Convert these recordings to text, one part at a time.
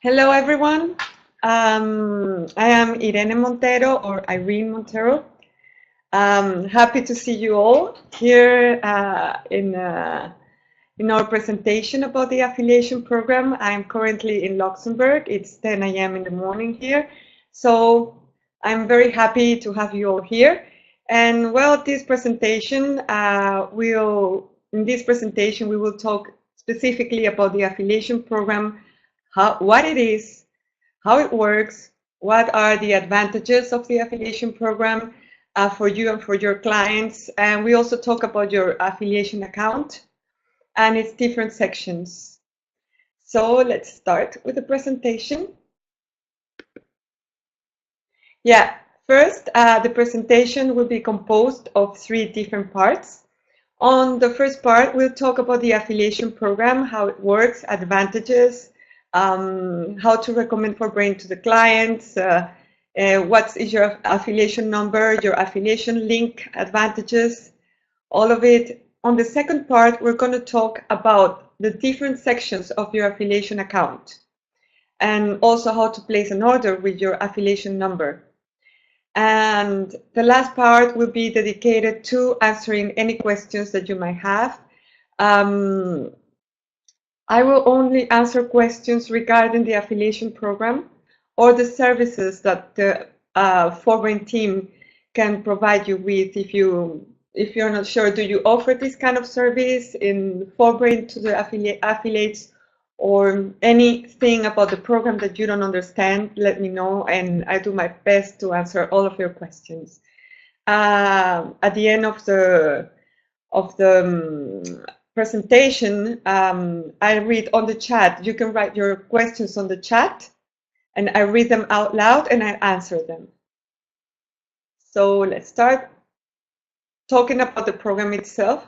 Hello, everyone. I am Irene Montero or Irene Montero. Happy to see you all here in our presentation about the affiliation program. I'm currently in Luxembourg. It's 10 a.m. in the morning here. So I'm very happy to have you all here. And well, this presentation, in this presentation, we will talk specifically about the affiliation program, what it is, how it works, what are the advantages of the affiliation program for you and for your clients. And we also talk about your affiliation account and its different sections. So let's start with the presentation. Yeah, first, the presentation will be composed of 3 different parts. On the first part, we'll talk about the affiliation program, how it works, advantages, how to recommend Forbrain to the clients, what is your affiliation number, your affiliation link, advantages, all of it. On the second part, we're going to talk about the different sections of your affiliation account and also how to place an order with your affiliation number. And the last part will be dedicated to answering any questions that you might have. I will only answer questions regarding the affiliation program or the services that the Forbrain team can provide you with. If you're not sure, do you offer this kind of service in Forbrain to the affiliates, or anything about the program that you don't understand, let me know, and I do my best to answer all of your questions. At the end of the presentation, I read on the chat. You can write your questions on the chat, and I read them out loud and I answer them. So let's start talking about the program itself.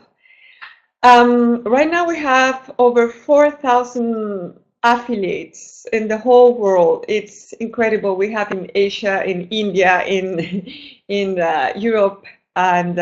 Right now we have over 4,000 affiliates in the whole world. It's incredible. We have in Asia, in India, in Europe, and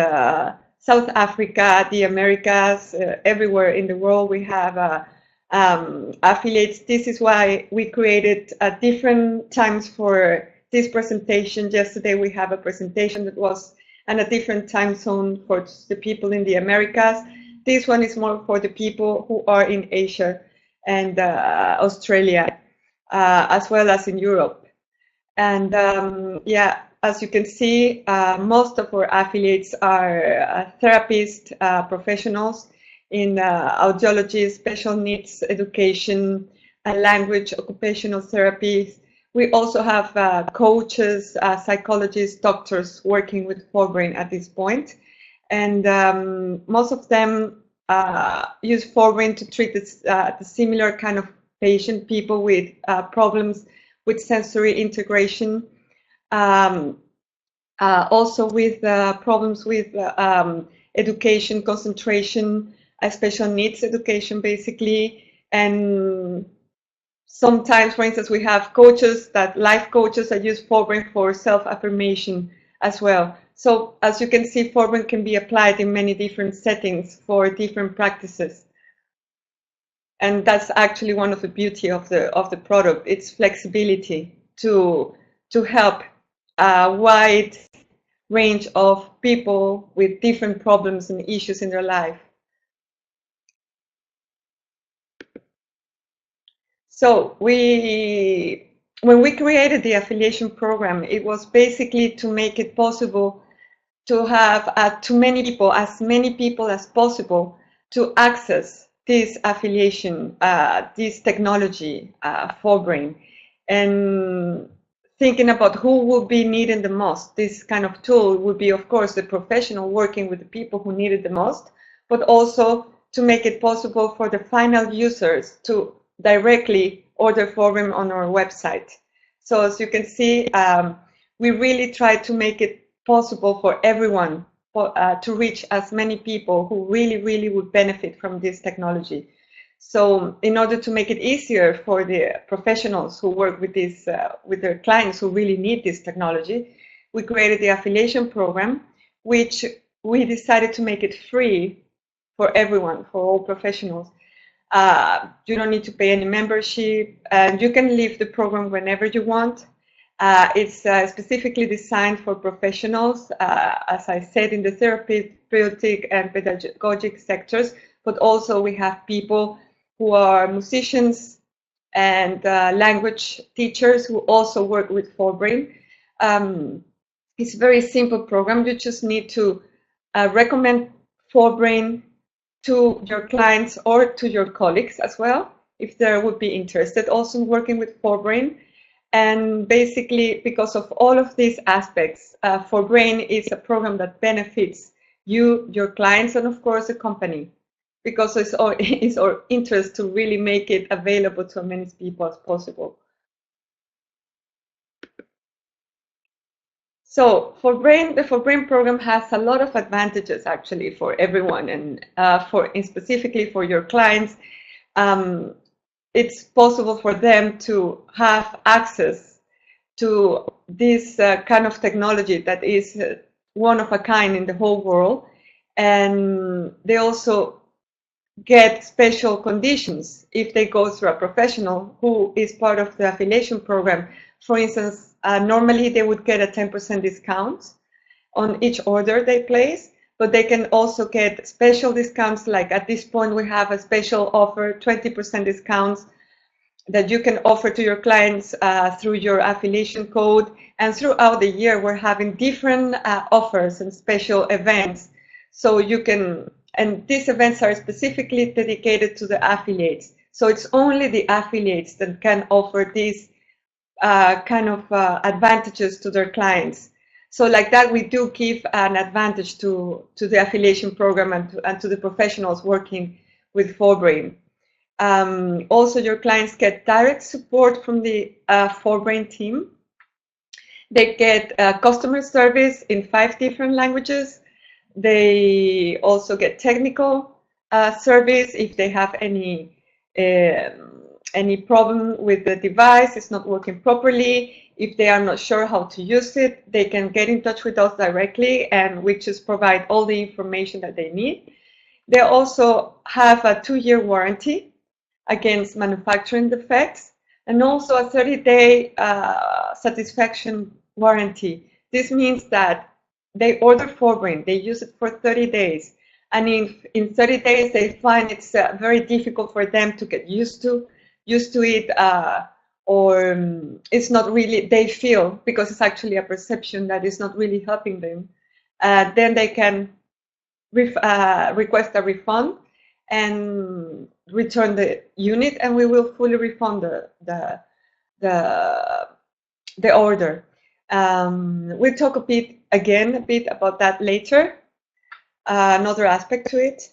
South Africa, the Americas, everywhere in the world we have affiliates. This is why we created different times for this presentation. Yesterday we have a presentation that was in a different time zone for the people in the Americas. This one is more for the people who are in Asia and Australia, as well as in Europe. And yeah, as you can see, most of our affiliates are therapists, professionals in audiology, special needs education, language, occupational therapies. We also have coaches, psychologists, doctors working with Forbrain at this point. And most of them use Forbrain to treat the similar kind of patient, people with problems with sensory integration, also with problems with education, concentration, special needs education, basically. And sometimes, for instance, we have coaches, life coaches that use Forbrain for self-affirmation as well. So as you can see, Forbrain can be applied in many different settings for different practices. And that's actually one of the beauty of the product, its flexibility to help a wide range of people with different problems and issues in their life. So when we created the affiliation program, it was basically to make it possible to have as many people as possible to access this affiliation, this technology, Forbrain, and thinking about who will be needing the most. This kind of tool would be, of course, the professional working with the people who need it the most, but also to make it possible for the final users to directly order Forbrain on our website. So as you can see, we really try to make it possible for everyone to reach as many people who really would benefit from this technology. So in order to make it easier for the professionals who work with this, with their clients who really need this technology, we created the affiliation program, which we decided to make it free for everyone, for all professionals. You don't need to pay any membership, and you can leave the program whenever you want. It's specifically designed for professionals, as I said, in the therapeutic and pedagogic sectors, but also we have people who are musicians and language teachers who also work with Forbrain. It's a very simple program. You just need to recommend Forbrain to your clients or to your colleagues as well, if they would be interested also in working with Forbrain. And basically, because of all of these aspects, Forbrain is a program that benefits you, your clients, and of course the company, because it's our interest to really make it available to as many people as possible. So the Forbrain program has a lot of advantages actually for everyone, and specifically for your clients. It's possible for them to have access to this kind of technology that is one of a kind in the whole world, and they also get special conditions if they go through a professional who is part of the affiliation program. For instance, normally they would get a 10% discount on each order they place, but they can also get special discounts. Like at this point, we have a special offer, 20% discounts that you can offer to your clients through your affiliation code. And throughout the year, we're having different offers and special events. So you can, and these events are specifically dedicated to the affiliates. So it's only the affiliates that can offer these kind of advantages to their clients. So like that, we do give an advantage to the affiliation program and to the professionals working with Forbrain. Also, your clients get direct support from the Forbrain team. They get customer service in 5 different languages. They also get technical service if they have any problem with the device, it's not working properly. If they are not sure how to use it, they can get in touch with us directly, and we just provide all the information that they need. They also have a 2-year warranty against manufacturing defects, and also a 30-day satisfaction warranty. This means that they order Forbrain, they use it for 30 days, and in 30 days they find it's very difficult for them to get used to it, or it's not really, they feel, because it's actually a perception that is not really helping them, then they can request a refund and return the unit, and we will fully refund the order. We'll talk a bit about that later, another aspect to it.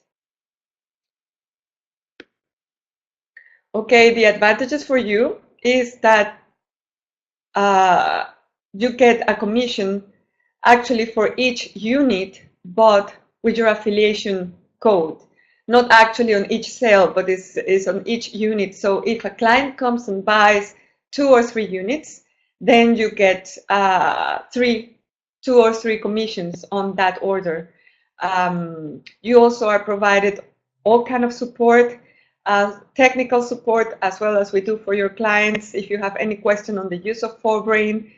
Okay, the advantages for you is that you get a commission actually for each unit, but with your affiliation code. Not actually on each sale, but is on each unit. So if a client comes and buys 2 or 3 units, then you get 2 or 3 commissions on that order. You also are provided all kind of support, technical support, as well as we do for your clients. If you have any question on the use of Forbrain,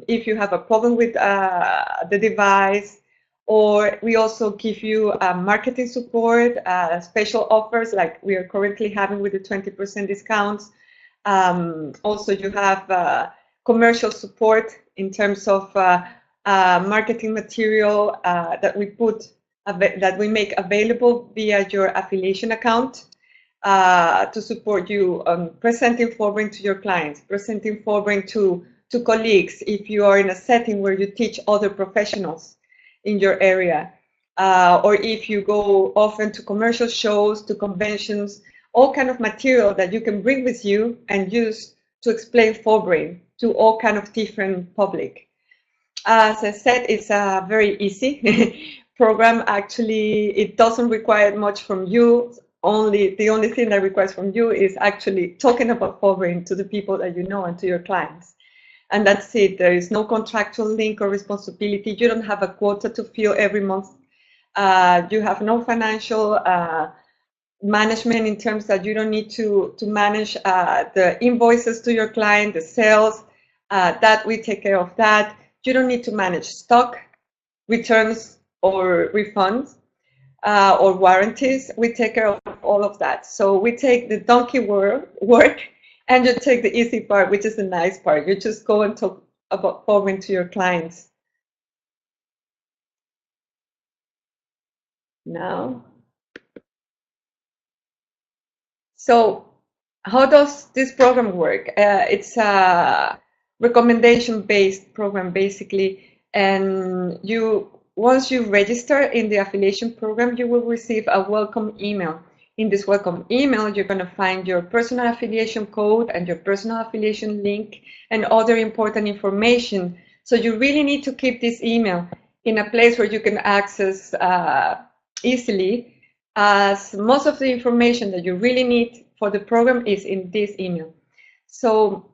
if you have a problem with the device, or we also give you marketing support, special offers like we are currently having with the 20% discounts. Also, you have commercial support in terms of marketing material that we make available via your affiliation account to support you on presenting Forbrain to your clients, presenting Forbrain to colleagues if you are in a setting where you teach other professionals in your area, or if you go often to commercial shows, to conventions, all kind of material that you can bring with you and use to explain Forbrain to all kind of different public. As I said, it's a very easy program. Actually, it doesn't require much from you. The only thing that requires from you is actually talking about Forbrain to the people that you know and to your clients. And that's it. There is no contractual link or responsibility. You don't have a quota to fill every month. You have no financial management in terms that you don't need to manage the invoices to your client, the sales, that we take care of that. You don't need to manage stock, returns or refunds, or warranties. We take care of all of that. So we take the donkey work and you take the easy part, which is the nice part. You just go and talk about Forbrain to your clients. Now, so how does this program work? It's a recommendation-based program, basically, and once you register in the affiliation program, you will receive a welcome email. In this welcome email, you're going to find your personal affiliation code and your personal affiliation link and other important information. So you really need to keep this email in a place where you can access easily, as most of the information that you really need for the program is in this email. So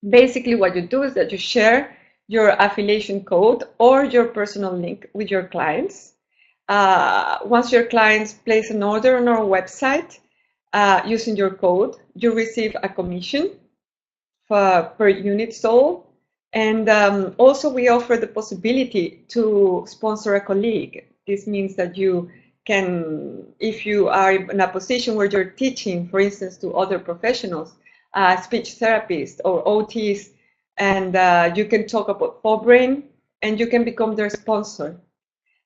basically what you do is that you share your affiliation code or your personal link with your clients. Once your clients place an order on our website using your code, you receive a commission per unit sold. And also we offer the possibility to sponsor a colleague. This means that you can, if you are in a position where you're teaching, for instance, to other professionals, speech therapists or OTs, and you can talk about Forbrain and you can become their sponsor.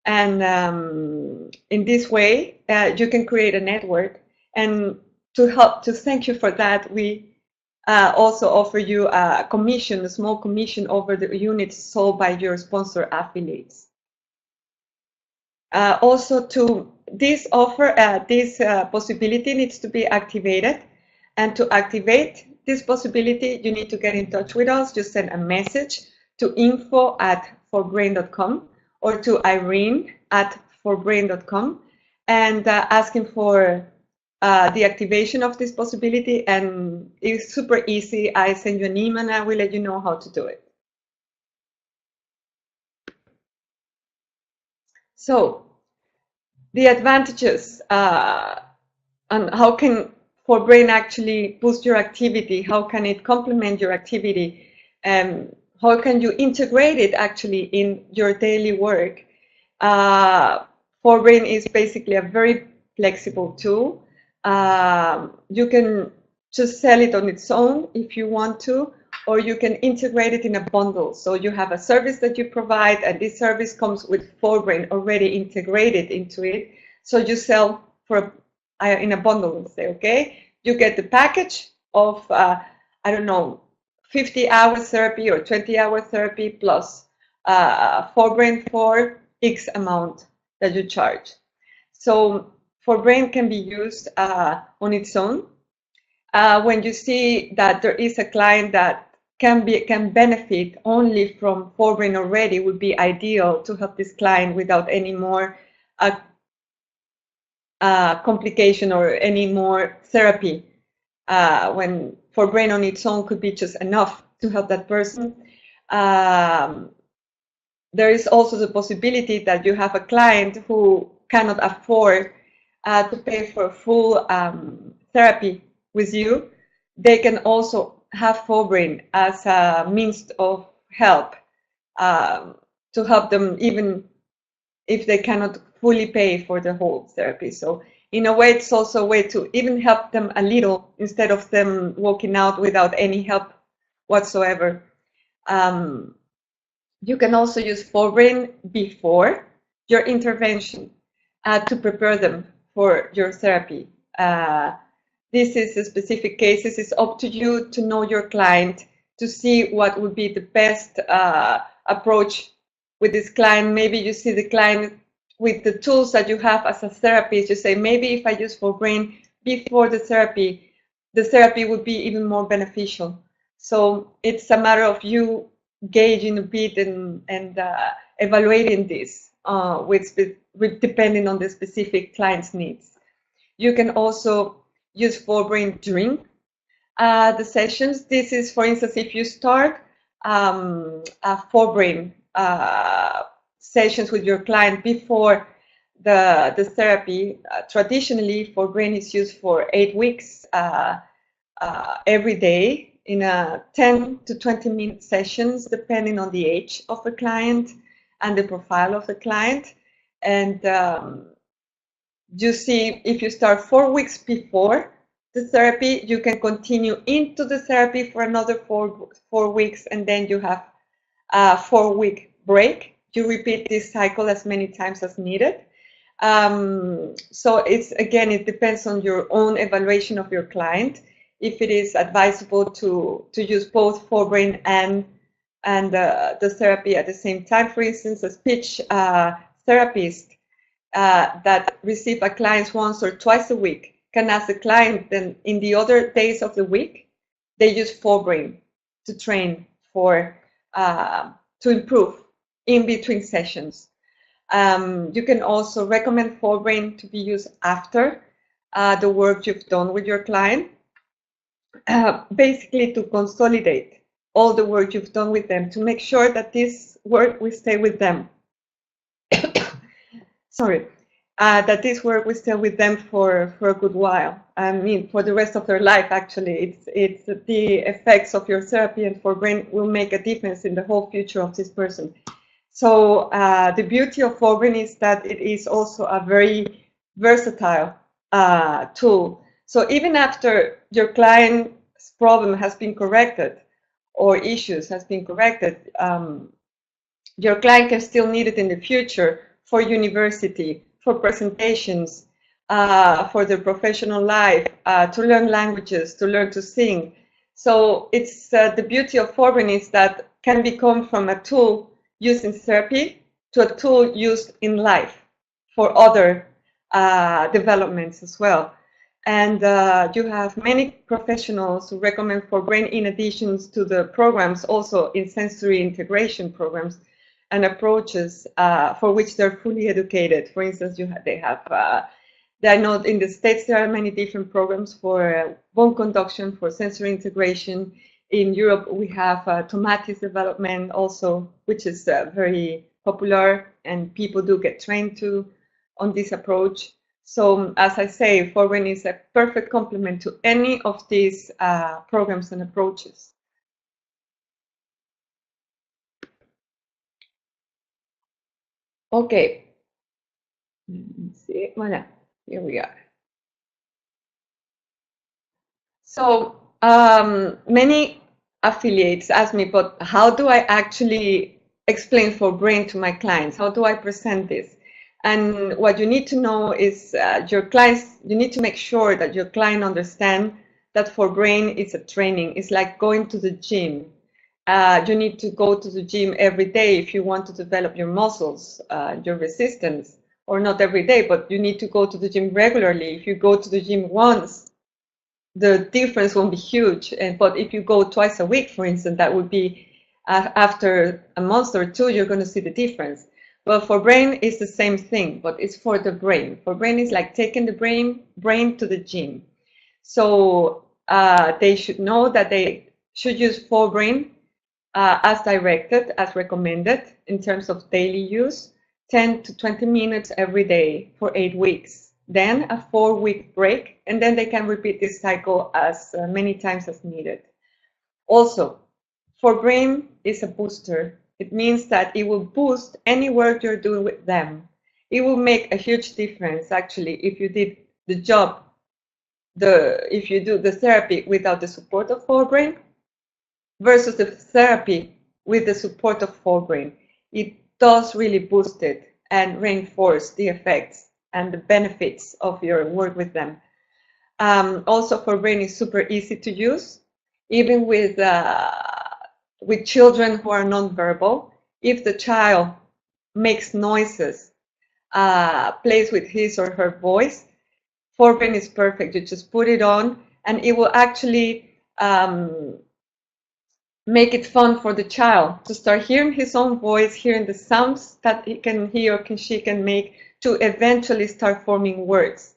And in this way, you can create a network. And to thank you for that, we also offer you a commission, a small commission over the units sold by your sponsor affiliates. Also, to this offer, this possibility needs to be activated. And to activate this possibility, you need to get in touch with us. Just send a message to info@forbrain.com or to irene@forbrain.com and asking for the activation of this possibility. And it's super easy. I send you an email and I will let you know how to do it. So the advantages and how can Forbrain actually boost your activity? How can it complement your activity? How can you integrate it actually in your daily work? Forbrain is basically a very flexible tool. You can just sell it on its own if you want to, or you can integrate it in a bundle. So you have a service that you provide, and this service comes with Forbrain already integrated into it. So you sell in a bundle, let's say, okay? You get the package of, I don't know, 50 hours therapy or 20-hour therapy plus Forbrain for X amount that you charge. So Forbrain can be used on its own. When you see that there is a client that can benefit only from Forbrain already, would be ideal to help this client without any more complication or any more therapy. When Forbrain on its own could be just enough to help that person. There is also the possibility that you have a client who cannot afford to pay for full therapy with you. They can also have Forbrain as a means of help to help them even if they cannot fully pay for the whole therapy. So in a way, it's also a way to even help them a little instead of them walking out without any help whatsoever. You can also use Forbrain before your intervention to prepare them for your therapy. This is a specific cases. It's up to you to know your client, to see what would be the best approach with this client. Maybe you see the client with the tools that you have as a therapist. You say, maybe if I use Forbrain before the therapy would be even more beneficial. So it's a matter of you gauging a bit and evaluating this depending on the specific client's needs. You can also use Forbrain during the sessions. This is, for instance, if you start a Forbrain sessions with your client before the therapy. Traditionally, Forbrain is used for 8 weeks every day in a 10 to 20-minute sessions, depending on the age of the client and the profile of the client. And you see, if you start 4 weeks before the therapy, you can continue into the therapy for another four weeks, and then you have a 4-week break. You repeat this cycle as many times as needed. So it depends on your own evaluation of your client. If it is advisable to use both Forbrain and the therapy at the same time. For instance, a speech therapist that receive a client once or twice a week can ask the client, then in the other days of the week, they use Forbrain to train for to improve in between sessions. You can also recommend Forbrain to be used after the work you've done with your client, basically to consolidate all the work you've done with them, to make sure that this work will stay with them. Sorry, that this work will stay with them for a good while. I mean, for the rest of their life, actually. It's the effects of your therapy and Forbrain will make a difference in the whole future of this person. So the beauty of Forbrain is that it is also a very versatile tool. So even after your client's problem has been corrected or issues has been corrected, your client can still need it in the future for university, for presentations, for their professional life, to learn languages, to learn to sing. So it's the beauty of Forbrain is that can become from a tool used in therapy to a tool used in life for other developments as well. And you have many professionals who recommend Forbrain in addition to the programs, also in sensory integration programs and approaches for which they're fully educated. For instance, I know in the States there are many different programs for bone conduction, for sensory integration. In Europe, we have Tomatis development also, which is very popular, and people do get trained on this approach. So, as I say, Forbrain is a perfect complement to any of these programs and approaches. Okay. Let's see. Voilà. Here we are. So many affiliates ask me, but how do I actually explain Forbrain to my clients? How do I present this? And what you need to know is your clients, you need to make sure that your client understand that Forbrain is a training. It's like going to the gym. You need to go to the gym every day if you want to develop your muscles, your resistance, or not every day, but you need to go to the gym regularly. If you go to the gym once, the difference won't be huge. But if you go twice a week, for instance, that would be after a month or two, you're going to see the difference. Well, Forbrain is the same thing, but it's for the brain. Forbrain is like taking the brain to the gym. So they should know that they should use Forbrain as directed, as recommended in terms of daily use, 10 to 20 minutes every day for 8 weeks. Then a 4-week break, and then they can repeat this cycle as many times as needed. Also, Forbrain is a booster. It means that it will boost any work you're doing with them. It will make a huge difference, actually, if you did the job, if you do the therapy without the support of Forbrain versus the therapy with the support of Forbrain. It does really boost it and reinforce the effects and the benefits of your work with them. Also, Forbrain is super easy to use, even with children who are nonverbal. If the child makes noises, plays with his or her voice, Forbrain is perfect. You just put it on, and it will actually make it fun for the child to start hearing his own voice, hearing the sounds that he or she can make, to eventually start forming words.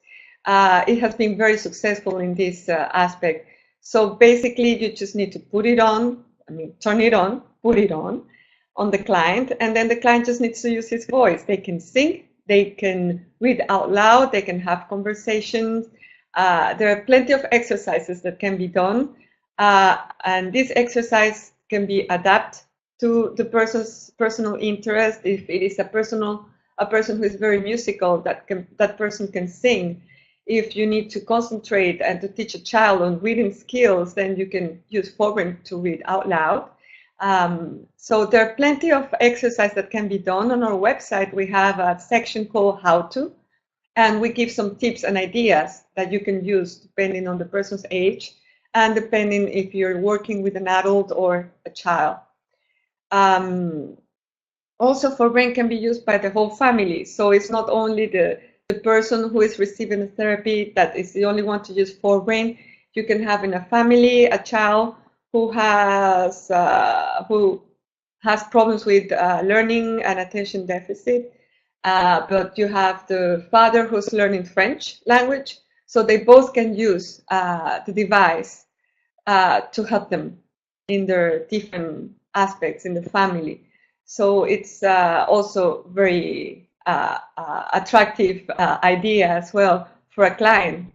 It has been very successful in this aspect. So basically, you just need to put it on, turn it on, put it on the client, and then the client just needs to use his voice. They can sing, They can read out loud, they can have conversations. There are plenty of exercises that can be done, and this exercise can be adapted to the person's personal interest. If it is a person who is very musical, that person can sing. If you need to concentrate and to teach a child on reading skills, then you can use Forbrain to read out loud. So there are plenty of exercises that can be done. On our website, we have a section called How To, and we give some tips and ideas that you can use depending on the person's age and depending if you're working with an adult or a child. Also, Forbrain can be used by the whole family. So it's not only the person who is receiving the therapy that is the only one to use Forbrain. You can have in a family a child who has problems with learning and attention deficit, but you have the father who's learning French language, so they both can use the device to help them in their different aspects in the family. So it's also very attractive idea as well for a client.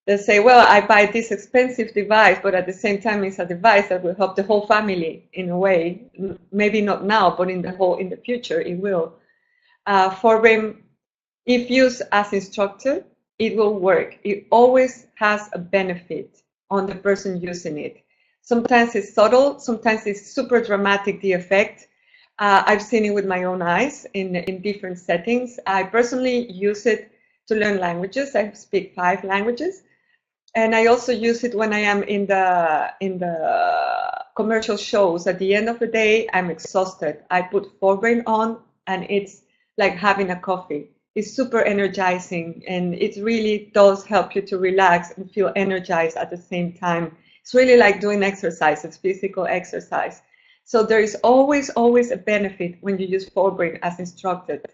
They say, well, I buy this expensive device, but at the same time, it's a device that will help the whole family in a way. Maybe not now, but in the future, it will. Forbrain, if used as instructed, it will work. It always has a benefit on the person using it. Sometimes it's subtle, sometimes it's super dramatic, the effect. I've seen it with my own eyes in different settings. I personally use it to learn languages. I speak 5 languages. And I also use it when I am in the commercial shows. At the end of the day, I'm exhausted. I put Forbrain on, and it's like having a coffee. It's super energizing, and it really does help you to relax and feel energized at the same time. It's really like doing exercises, physical exercise. So there is always a benefit when you use Forbrain as instructed.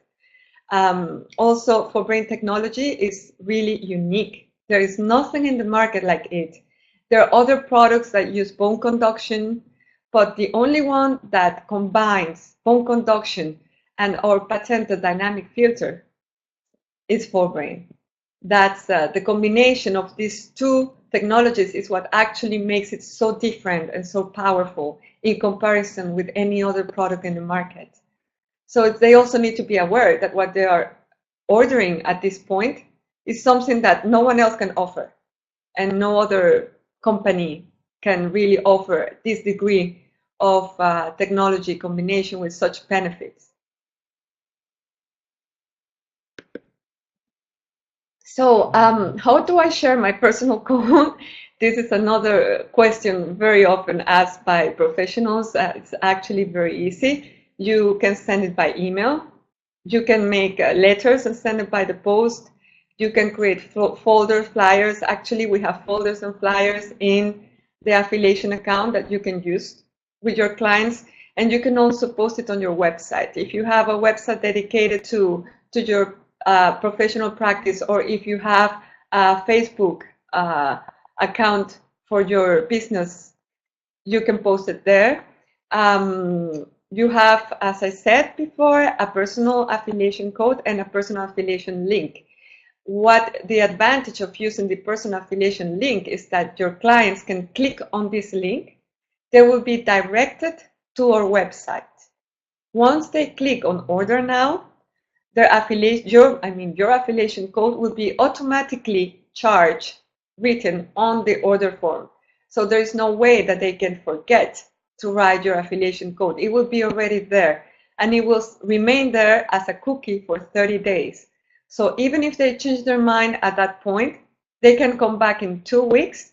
Also, Forbrain technology is really unique. There is nothing in the market like it. There are other products that use bone conduction, but the only one that combines bone conduction and our patented dynamic filter is Forbrain. That's the combination of these 2 technologies is what actually makes it so different and so powerful in comparison with any other product in the market. So they also need to be aware that what they are ordering at this point is something that no one else can offer, and no other company can really offer this degree of technology combination with such benefits. So how do I share my personal code? This is another question very often asked by professionals. It's actually very easy. You can send it by email. You can make letters and send it by the post. You can create folders, flyers. Actually, we have folders and flyers in the affiliation account that you can use with your clients. And you can also post it on your website. If you have a website dedicated to your professional practice, or if you have a Facebook account for your business, you can post it there. You have, as I said before, a personal affiliation code and a personal affiliation link. What the advantage of using the personal affiliation link is that your clients can click on this link. They will be directed to our website. Once they click on Order Now, your affiliation code will be automatically charged, written on the order form. So there is no way that they can forget to write your affiliation code. It will be already there, and it will remain there as a cookie for 30 days. So even if they change their mind at that point, they can come back in 2 weeks,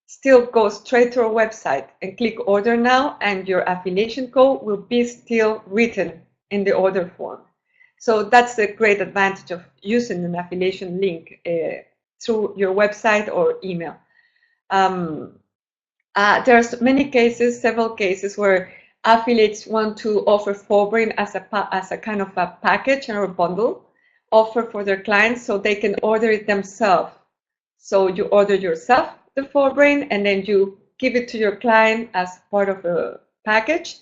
still go straight to our website and click Order Now, and your affiliation code will be still written in the order form. So that's the great advantage of using an affiliation link through your website or email. There's many cases, several cases where affiliates want to offer Forbrain as a kind of a package or a bundle offer for their clients, so they can order it themselves. So you order yourself the Forbrain, and then you give it to your client as part of a package.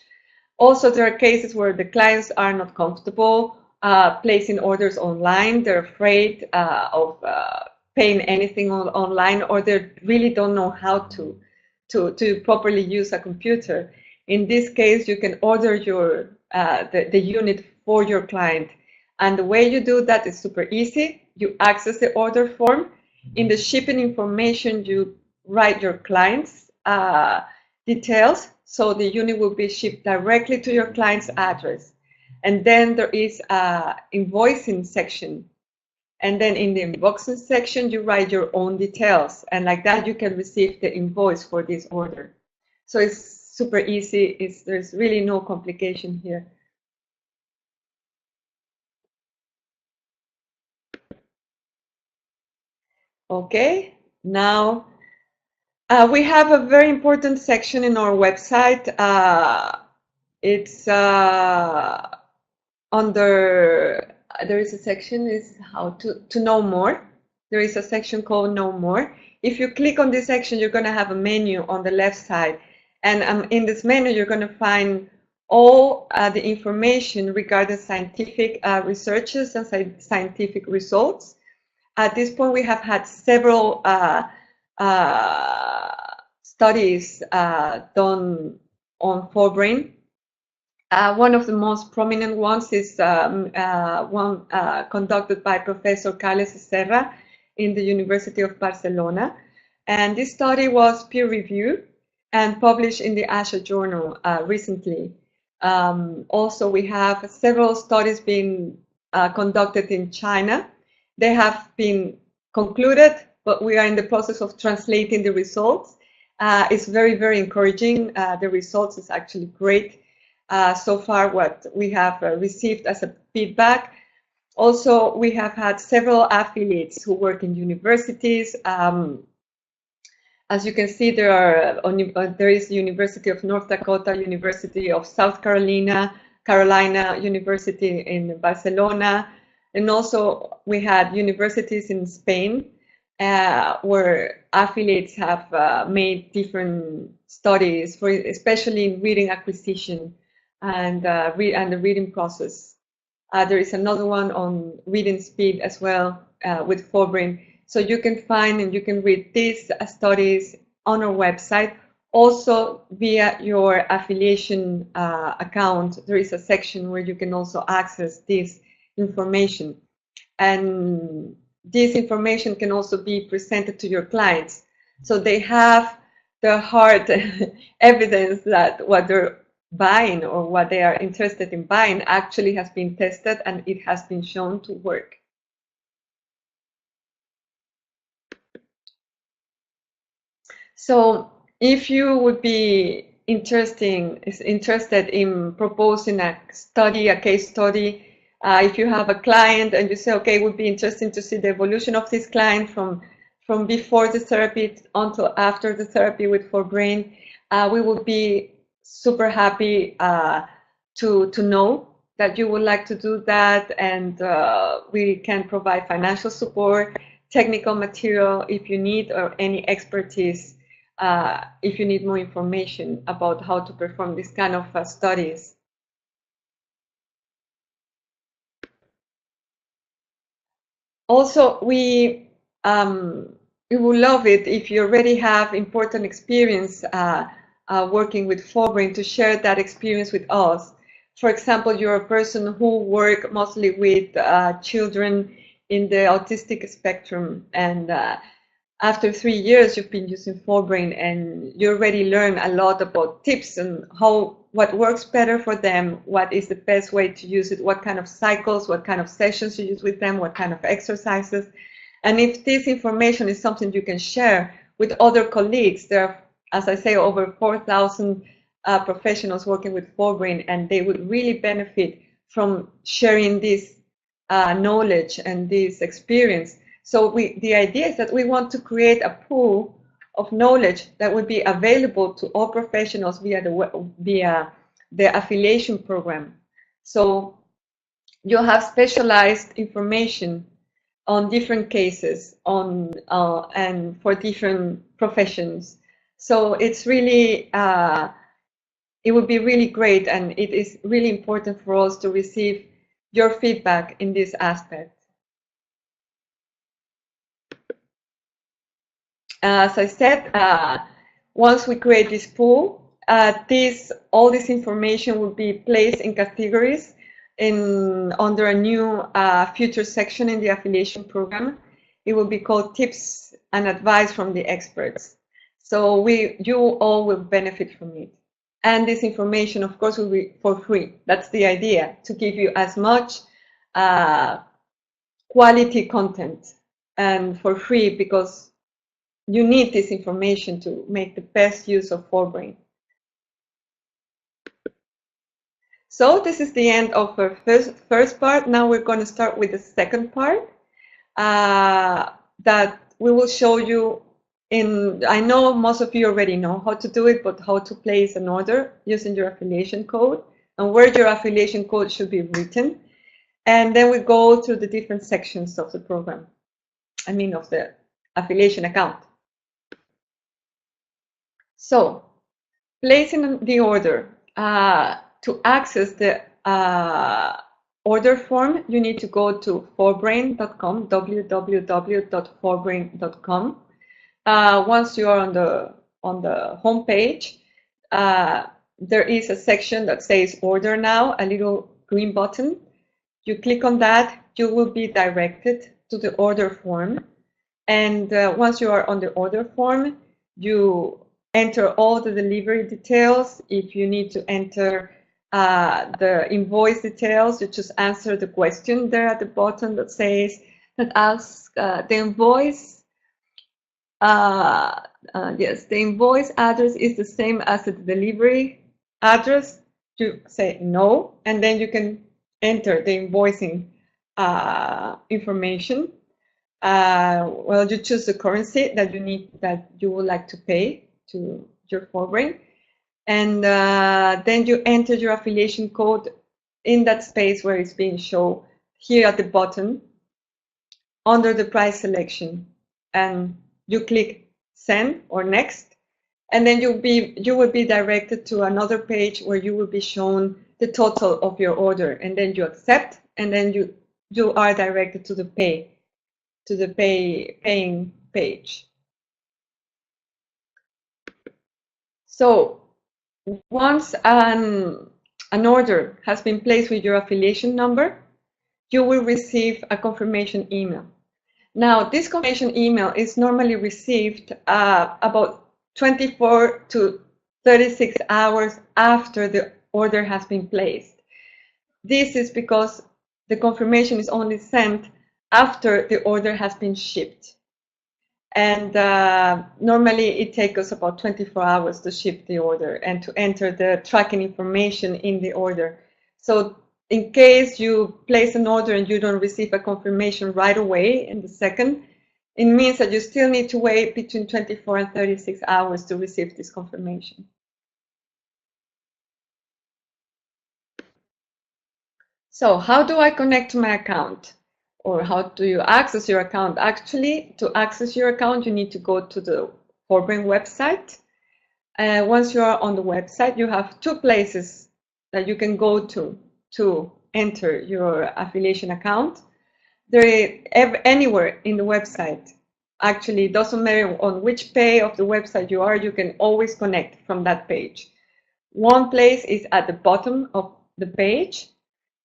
Also, there are cases where the clients are not comfortable placing orders online. They're afraid of paying anything online, or they really don't know how to properly use a computer. In this case, you can order your the unit for your client, and the way you do that is super easy. You access the order form. In the shipping information, you write your client's details, so the unit will be shipped directly to your client's address. And then there is a invoicing section. And then in the invoicing section, you write your own details. And like that, you can receive the invoice for this order. So it's super easy. There's really no complication here. Okay, now we have a very important section in our website. It's under, there is a section is how to know more. There is a section called Know More. If you click on this section, you're going to have a menu on the left side. And in this menu, you're going to find all the information regarding scientific researches and scientific results. At this point, we have had several studies done on Forbrain. One of the most prominent ones is one conducted by Professor Carles Serra in the University of Barcelona. And this study was peer-reviewed and published in the Asia Journal recently. Also, we have several studies being conducted in China. They have been concluded, but we are in the process of translating the results. It's very, very encouraging. The results is actually great. So far, what we have received as a feedback. Also, we have had several affiliates who work in universities. As you can see, there is University of North Dakota, University of South Carolina, University in Barcelona, and also we had universities in Spain where affiliates have made different studies, for especially in reading acquisition and the reading process. There is another one on reading speed as well with Forbrain. So you can find and you can read these studies on our website. Also via your affiliation account, there is a section where you can also access this information. And this information can also be presented to your clients. So they have the hard evidence that what they're buying or what they are interested in buying actually has been tested and it has been shown to work. So if you would be interested in proposing a case study, if you have a client and you say, okay, it would be interesting to see the evolution of this client from before the therapy until after the therapy with Forbrain, we would be super happy to know that you would like to do that, and we can provide financial support, technical material if you need, or any expertise if you need more information about how to perform this kind of studies. Also, we would love it if you already have important experience working with Forbrain, to share that experience with us. For example, you're a person who works mostly with children in the autistic spectrum, and after 3 years you've been using Forbrain, and you already learn a lot about tips and what works better for them, what is the best way to use it, what kind of cycles, what kind of sessions you use with them, what kind of exercises. And if this information is something you can share with other colleagues, there are, as I say, over 4,000 professionals working with Forbrain, and they would really benefit from sharing this knowledge and this experience. So the idea is that we want to create a pool of knowledge that would be available to all professionals via the affiliation program. So you'll have specialized information on different cases and for different professions. So it's really, it would be really great, and it is really important for us to receive your feedback in this aspect. As I said, once we create this pool, all this information will be placed in categories under a new future section in the affiliation program. It will be called tips and advice from the experts. So you all will benefit from it. And this information, of course, will be for free. That's the idea, to give you as much quality content and for free, because you need this information to make the best use of Forbrain. So this is the end of our first part. Now we're going to start with the second part that we will show you I know most of you already know how to do it, but how to place an order using your affiliation code and where your affiliation code should be written. And then we go through the different sections of the program, of the affiliation account. So, placing the order. To access the order form, you need to go to forbrain.com, www.forbrain.com. Once you are on the home page, there is a section that says Order Now, a little green button. You click on that, you will be directed to the order form. And once you are on the order form, you enter all the delivery details. If you need to enter the invoice details, you just answer the question there at the bottom that says, that asks the invoice. Yes, the invoice address is the same as the delivery address. You say no, and then you can enter the invoicing information. Well, you choose the currency that you would like to pay to your Forbrain, and then you enter your affiliation code in that space where it's being shown here at the bottom under the price selection, and you click Send or Next, and then you will be directed to another page where you will be shown the total of your order, and then you accept, and then you are directed to the paying page. So once an order has been placed with your affiliation number, you will receive a confirmation email. Now, this confirmation email is normally received about 24 to 36 hours after the order has been placed. This is because the confirmation is only sent after the order has been shipped. And normally it takes us about 24 hours to ship the order and to enter the tracking information in the order. So in case you place an order and you don't receive a confirmation right away in the second, it means that you still need to wait between 24 and 36 hours to receive this confirmation. So how do I connect to my account? Or how do you access your account? Actually, to access your account, you need to go to the Forbrain website. Once you are on the website, you have two places that you can go to enter your affiliation account. Anywhere in the website. Actually, it doesn't matter on which page of the website you are, you can always connect from that page. One place is at the bottom of the page,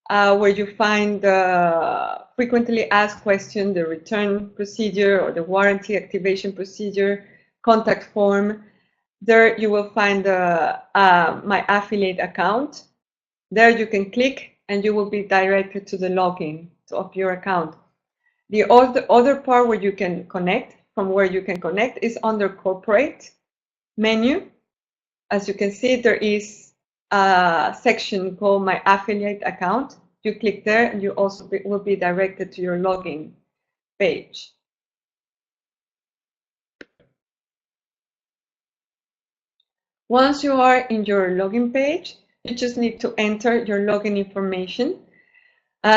where you find the frequently asked questions, the return procedure or the warranty activation procedure, contact form. There you will find my affiliate account. There you can click and you will be directed to the login of your account. The other part where you can connect, is under corporate menu. As you can see, there is a section called My Affiliate Account. You click there and you also will be directed to your login page. Once you are in your login page, you just need to enter your login information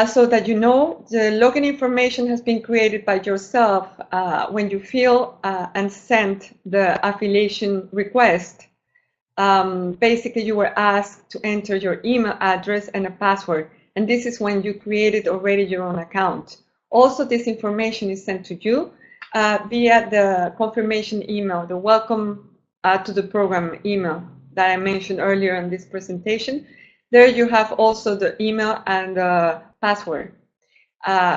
so that you know the login information has been created by yourself when you fill and send the affiliation request. Basically, you were asked to enter your email address and a password. and this is when you created already your own account. Also, this information is sent to you via the confirmation email, the welcome to the program email that I mentioned earlier in this presentation. There you have also the email and the password.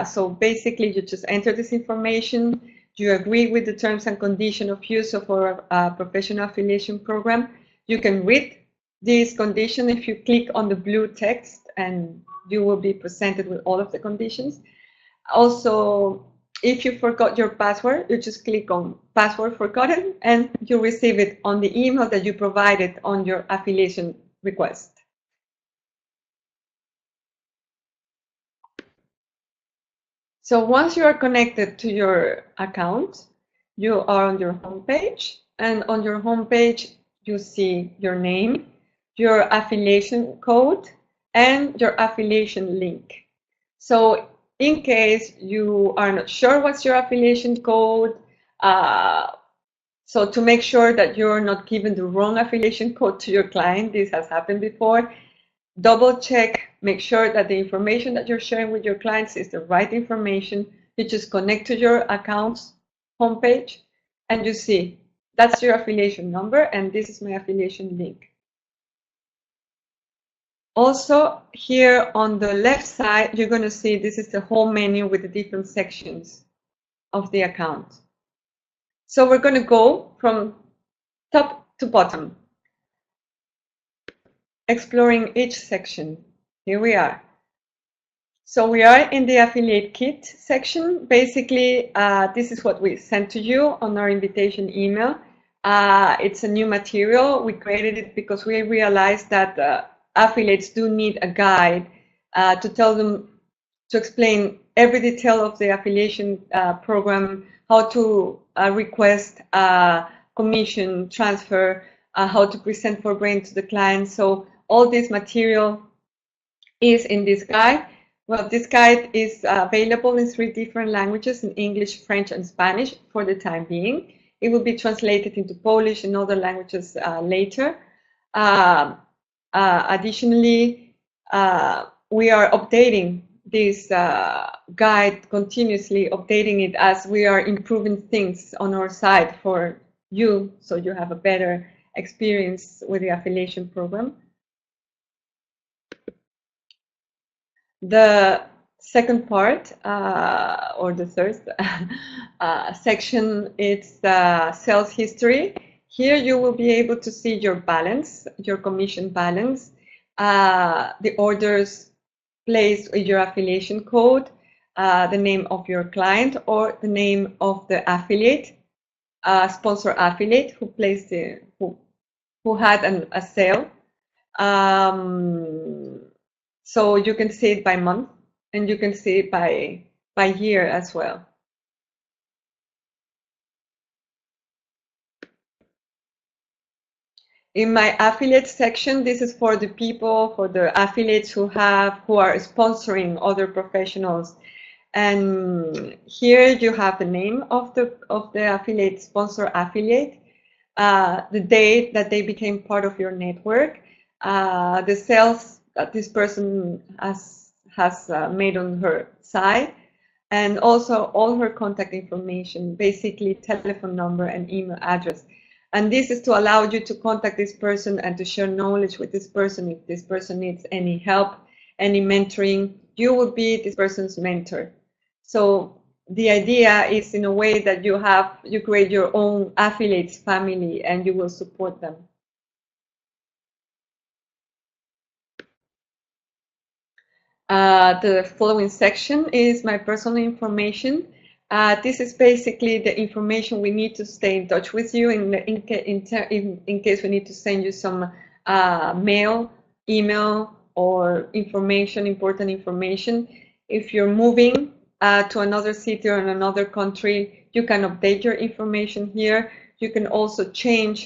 So basically, you just enter this information, you agree with the terms and conditions of use of our professional affiliation program. You can read these conditions if you click on the blue text, and you will be presented with all of the conditions. Also, if you forgot your password, you just click on password forgotten and you receive it on the email that you provided on your affiliation request. So once you are connected to your account, you are on your homepage, and on your homepage you see your name, your affiliation code, and your affiliation link. So in case you are not sure what's your affiliation code, so to make sure that you're not giving the wrong affiliation code to your client, this has happened before, double check, make sure that the information that you're sharing with your clients is the right information. You just connect to your account's homepage and you see that's your affiliation number and this is my affiliation link. Also, here on the left side, you're going to see this is the whole menu with the different sections of the account. So we're going to go from top to bottom, exploring each section. Here we are. So we are in the affiliate kit section. Basically, this is what we sent to you on our invitation email. It's a new material. We created it because we realized that affiliates do need a guide to tell them, to explain every detail of the affiliation program, how to request commission transfer, how to present Forbrain to the client. So all this material is in this guide. Well, this guide is available in 3 different languages, in English, French, and Spanish for the time being. It will be translated into Polish and other languages later. Additionally, we are updating this guide continuously, updating it as we are improving things on our side for you, so you have a better experience with the affiliation program. The second part, or the third section, it's sales history. Here you will be able to see your balance, your commission balance, the orders placed with your affiliation code, the name of your client or the name of the affiliate, sponsor affiliate who placed who had a sale. So you can see it by month and you can see it by year as well. In my affiliate section, this is for the people, for the affiliates who are sponsoring other professionals. And here you have the name of the affiliate, sponsor affiliate, the date that they became part of your network, the sales that this person has made on her side, and also all her contact information, basically telephone number and email address. And this is to allow you to contact this person and to share knowledge with this person. If this person needs any help, any mentoring, you will be this person's mentor. So the idea is, in a way, that you create your own affiliates family and you will support them. The following section is my personal information. This is basically the information we need to stay in touch with you in case we need to send you some mail, email, or information, important information. If you're moving to another city or in another country, you can update your information here. You can also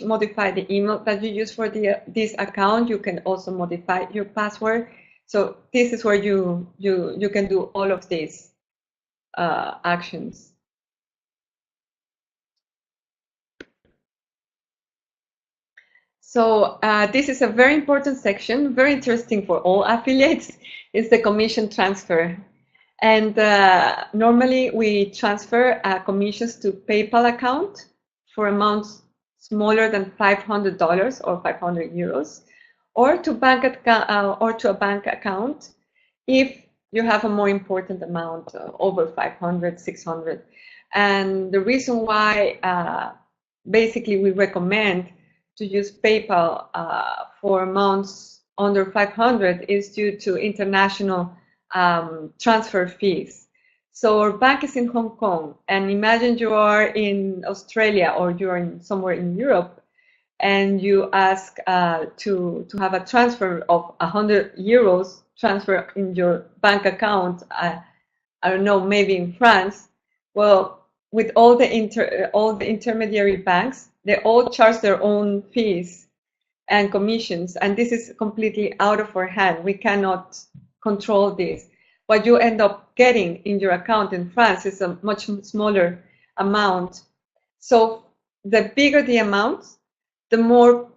modify the email that you use for this account. You can also modify your password. So this is where you can do all of these actions. So this is a very important section, very interesting for all affiliates. It's the commission transfer. And normally we transfer commissions to PayPal account for amounts smaller than $500 or 500 euros, or to a bank account if you have a more important amount, over 500, 600. And the reason why basically we recommend to use PayPal for amounts under 500 is due to international transfer fees. So our bank is in Hong Kong, and imagine you are in Australia or you're somewhere in Europe, and you ask to have a transfer of 100 euros transfer in your bank account. I don't know, maybe in France. Well, with all the intermediary banks, they all charge their own fees and commissions, and this is completely out of our hand. We cannot control this. What you end up getting in your account in France is a much smaller amount. So the bigger the amount, the more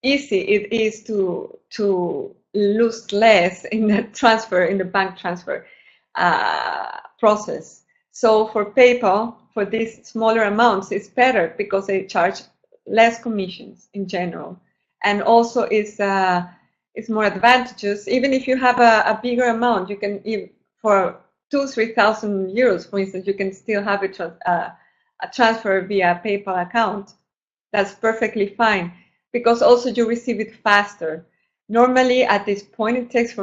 easy it is to lose less in the transfer, in the bank transfer process. So for PayPal, for these smaller amounts, it's better because they charge less commissions in general, and also it's more advantageous. Even if you have a bigger amount, you can, for 2,000-3,000 euros, for instance, you can still have a transfer via PayPal account. That's perfectly fine, because also you receive it faster. Normally at this point it takes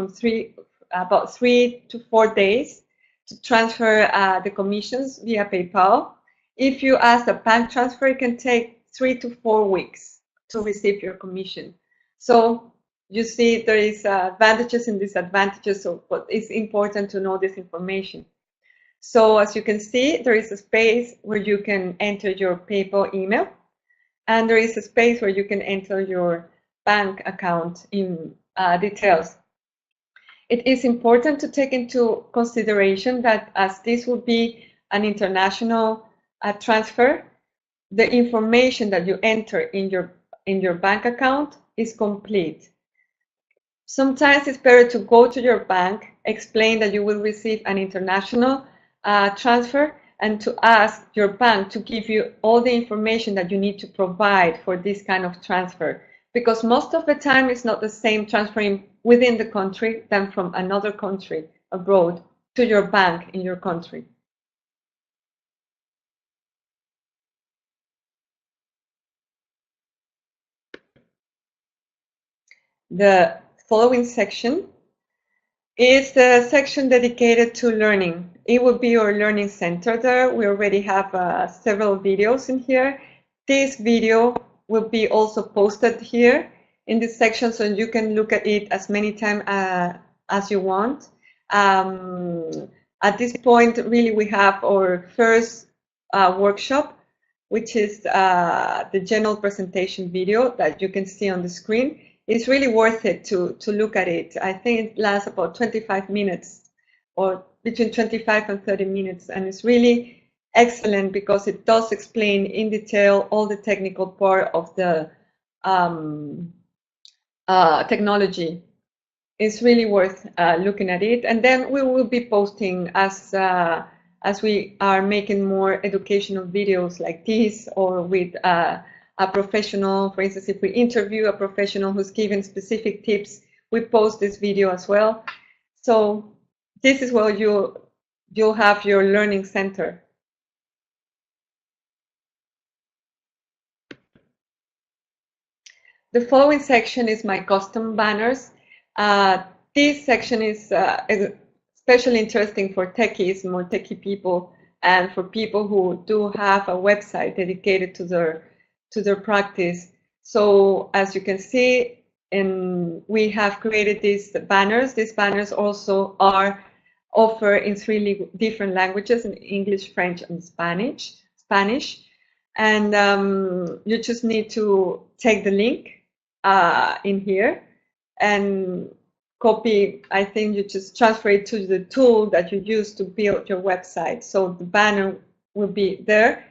about 3 to 4 days to transfer the commissions via PayPal. If you ask a bank transfer, it can take 3 to 4 weeks to receive your commission. So you see there is advantages and disadvantages, so but it's important to know this information. So as you can see, there is a space where you can enter your PayPal email, and there is a space where you can enter your bank account in details. It is important to take into consideration that as this will be an international transfer, the information that you enter in your bank account is complete. Sometimes it's better to go to your bank, explain that you will receive an international transfer, and to ask your bank to give you all the information that you need to provide for this kind of transfer, because most of the time it's not the same transferring within the country than from another country abroad to your bank in your country. The following section is the section dedicated to learning. It will be our learning center there. We already have several videos in here. This video will be also posted here in this section, so you can look at it as many times as you want. At this point, really, we have our first workshop, which is the general presentation video that you can see on the screen. It's really worth it to look at it. I think it lasts about 25 minutes, or between 25 and 30 minutes, and it's really excellent because it does explain in detail all the technical part of the technology. It's really worth looking at it. And then we will be posting as we are making more educational videos like this, or with a professional. For instance, if we interview a professional who's given specific tips, we post this video as well. So this is where you'll have your learning center. The following section is my custom banners. This section is especially interesting for techies, more techie people, and for people who do have a website dedicated to their practice. So as you can see, we have created these banners. These banners also are offered in 3 different languages: in English, French, and Spanish. And you just need to take the link in here and copy. I think you just transfer it to the tool that you use to build your website. So the banner will be there.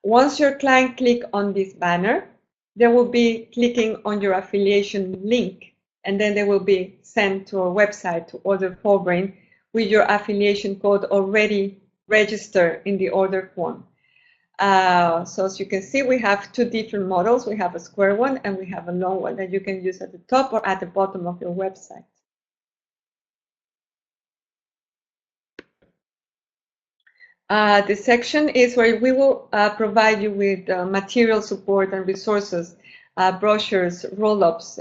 Once your client click on this banner, they will be clicking on your affiliation link, and then they will be sent to our website to order Forbrain with your affiliation code already registered in the order form. So as you can see, we have two different models. We have a square one and we have a long one that you can use at the top or at the bottom of your website. This section is where we will provide you with material support and resources, brochures, roll-ups,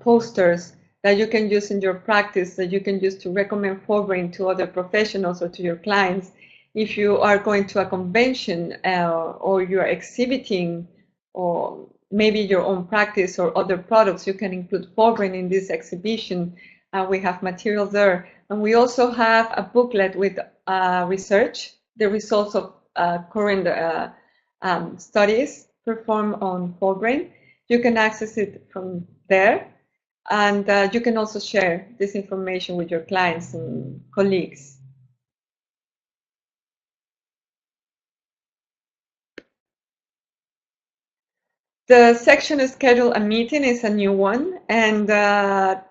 posters that you can use in your practice, that you can use to recommend Forbrain to other professionals or to your clients. If you are going to a convention or you're exhibiting or maybe your own practice or other products, you can include Forbrain in this exhibition. We have material there. And we also have a booklet with research, the results of current studies performed on Forbrain. You can access it from there. And you can also share this information with your clients and colleagues. The section schedule a meeting is a new one, and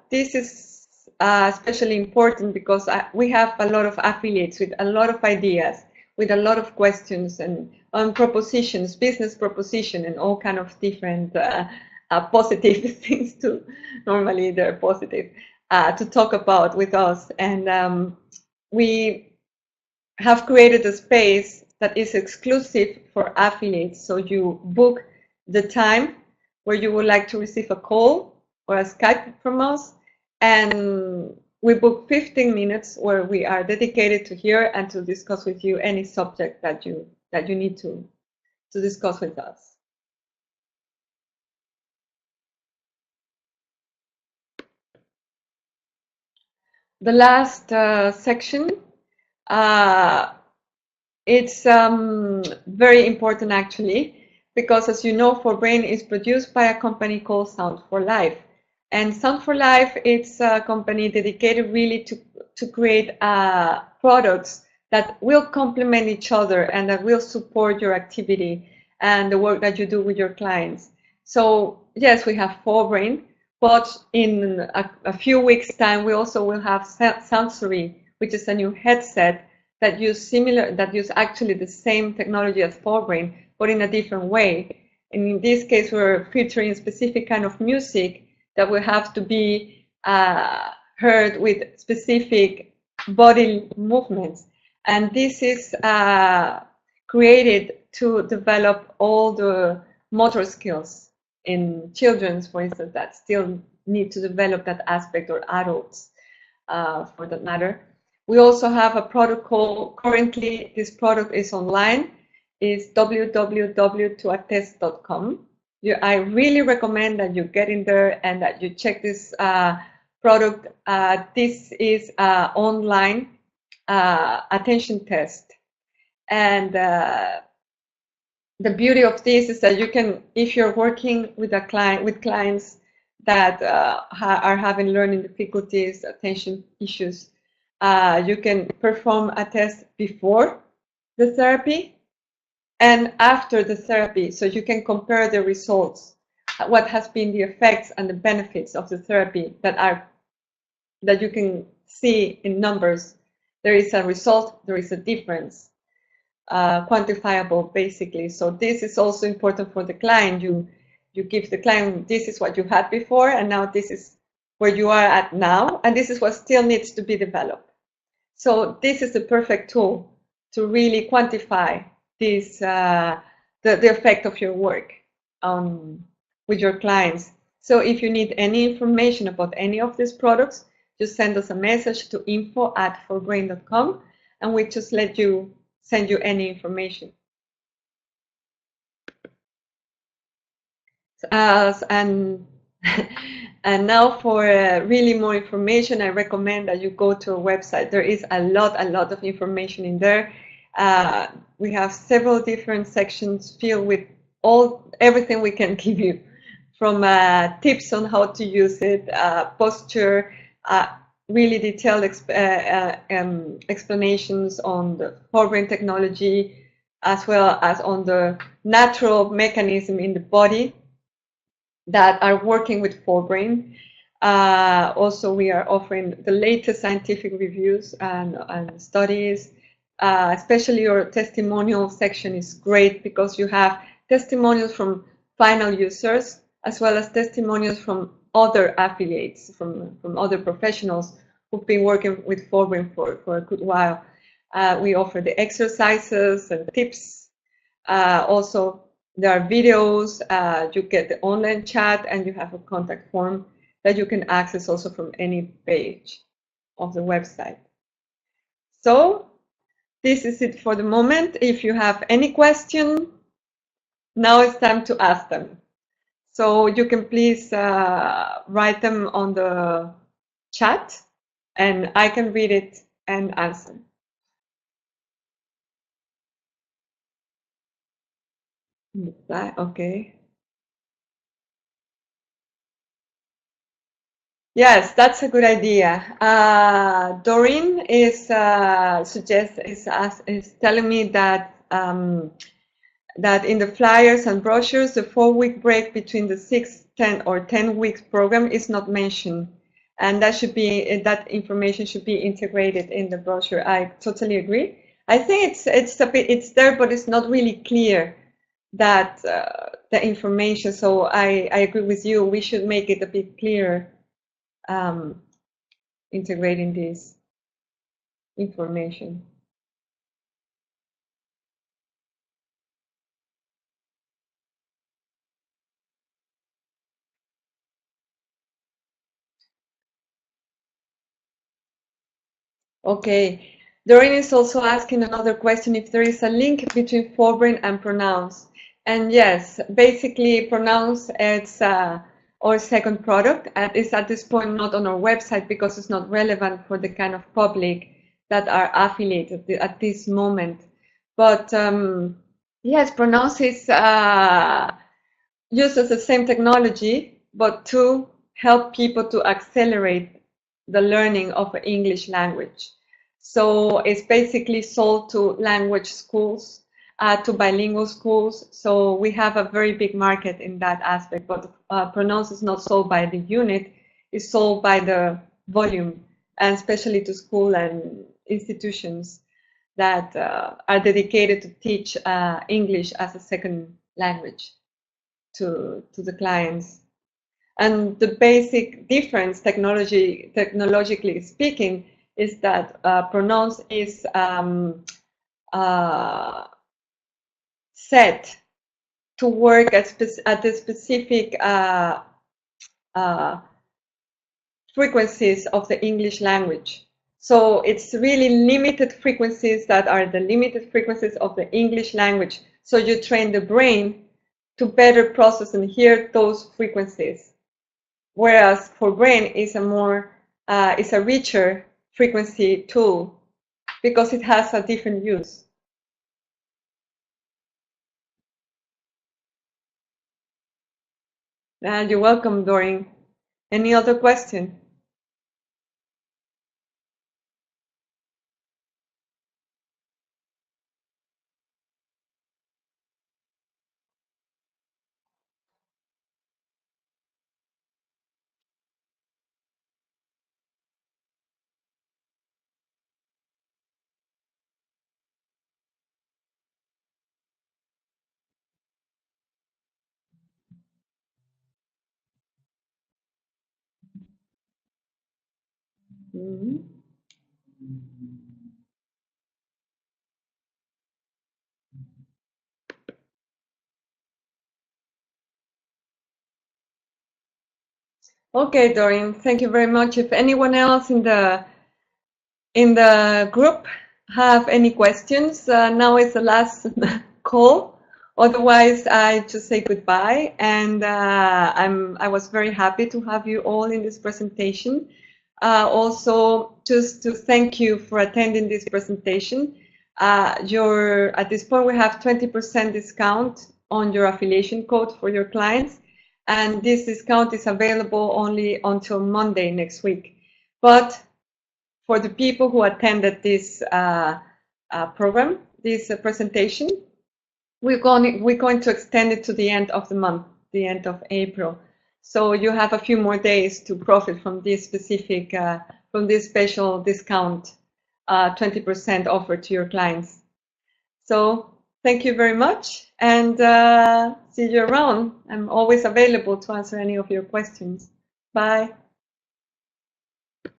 this is especially important because we have a lot of affiliates with a lot of ideas, with a lot of questions and on propositions, business proposition, and all kind of different positive things too. Normally they're positive to talk about with us, and we have created a space that is exclusive for affiliates. So you book the time where you would like to receive a call or a Skype from us, and we book 15 minutes where we are dedicated to hear and to discuss with you any subject that you need to discuss with us. The last section, it's very important actually, because as you know, Forbrain is produced by a company called Sound for Life. And Sound for Life, it's a company dedicated really to create products that will complement each other and that will support your activity and the work that you do with your clients. So yes, we have Forbrain, but in a few weeks' time, we also will have Sensory, which is a new headset that use actually the same technology as Forbrain, but in a different way. And in this case, we're featuring specific kind of music that will have to be heard with specific body movements. And this is created to develop all the motor skills in children, for instance, that still need to develop that aspect, or adults for that matter. We also have a protocol. Currently, this product is online. It's www.attest.com. I really recommend that you get in there and that you check this product. This is online attention test. And the beauty of this is that you can, if you're working with clients that are having learning difficulties, attention issues, you can perform a test before the therapy and after the therapy, so you can compare the results, what has been the effects and the benefits of the therapy that you can see in numbers. There is a result, there is a difference, quantifiable basically. So this is also important for the client. You give the client, this is what you had before, and now this is where you are at now, and this is what still needs to be developed. So this is the perfect tool to really quantify this, the effect of your work with your clients. So if you need any information about any of these products, just send us a message to info@forbrain.com, and we just send you any information. And now for really more information, I recommend that you go to our website. There is a lot of information in there. We have several different sections filled with everything we can give you, from tips on how to use it, posture, really detailed explanations on the Forbrain technology, as well as on the natural mechanism in the body that are working with Forbrain. Also, we are offering the latest scientific reviews and studies. Especially your testimonial section is great because you have testimonials from final users as well as testimonials from other affiliates, from other professionals who've been working with Forbrain for a good while. We offer the exercises and tips. Also, there are videos, you get the online chat, and you have a contact form that you can access also from any page of the website. So this is it for the moment. If you have any question, now it's time to ask them. So you can please write them on the chat and I can read it and answer. Okay. Yes, that's a good idea. Doreen is telling me that that in the flyers and brochures, the 4-week break between the 6, 10, or 10 weeks program is not mentioned, and that information should be integrated in the brochure. I totally agree. I think it's there, but it's not really clear that the information. So I agree with you. We should make it a bit clearer. Integrating this information. Okay. Doreen is also asking another question if there is a link between Forbrain and Pronounce. And yes, basically Pronounce it's our second product and is at this point not on our website because it's not relevant for the kind of public that are affiliated at this moment. But yes, Pronounce is uses the same technology, but to help people to accelerate the learning of an English language. So it's basically sold to language schools, to bilingual schools. So we have a very big market in that aspect, but Pronounce is not sold by the unit, it's sold by the volume, and especially to school and institutions that are dedicated to teach English as a second language to the clients. And the basic difference, technologically speaking, is that Pronounce is set to work at the specific frequencies of the English language. So it's really limited frequencies that are the limited frequencies of the English language. So you train the brain to better process and hear those frequencies. Whereas Forbrain is a richer frequency tool because it has a different use. And you're welcome, Doreen. Any other question? Mm-hmm. Okay, Doreen, thank you very much. If anyone else in the group have any questions, now is the last call. Otherwise, I just say goodbye. And I was very happy to have you all in this presentation. Also, just to thank you for attending this presentation. At this point, we have 20% discount on your affiliation code for your clients. And this discount is available only until Monday next week. But for the people who attended this program, this presentation, we're going to extend it to the end of the month, the end of April. So you have a few more days to profit from this specific, from this special discount, 20% offer to your clients. So thank you very much, and see you around. I'm always available to answer any of your questions. Bye.